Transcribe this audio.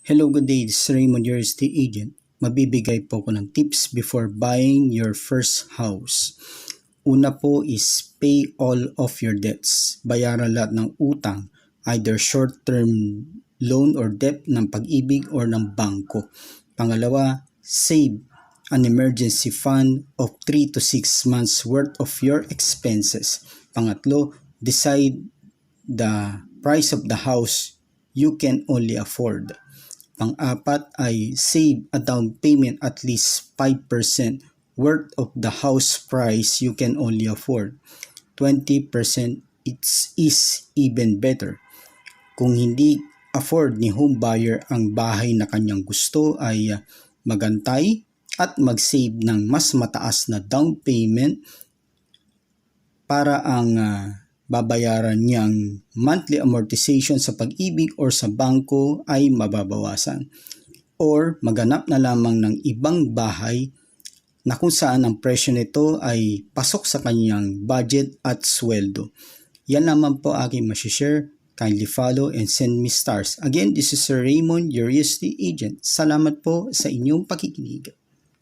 Hello, good day. This is Raymond, your estate agent. Mabibigay po ko ng tips before buying your first house. Una po is pay all of your debts. Bayaran lahat ng utang, either short-term loan or debt ng Pag-ibig or ng bangko. Pangalawa, save an emergency fund of 3 to 6 months worth of your expenses. Pangatlo, decide the price of the house you can only afford. Pang-apat ay save a down payment at least 5% worth of the house price you can only afford. 20% is even better. Kung hindi afford ni home buyer ang bahay na kanyang gusto ay magantay at mag-save ng mas mataas na down payment para ang babayaran niyang monthly amortization sa Pag-ibig or sa bangko ay mababawasan. Or maghanap na lamang ng ibang bahay na kung saan ang presyo nito ay pasok sa kanyang budget at sweldo. Yan naman po aking masishare. Kindly follow and send me stars. Again, this is Sir Raymond, your real estate agent. Salamat po sa inyong pakikinig.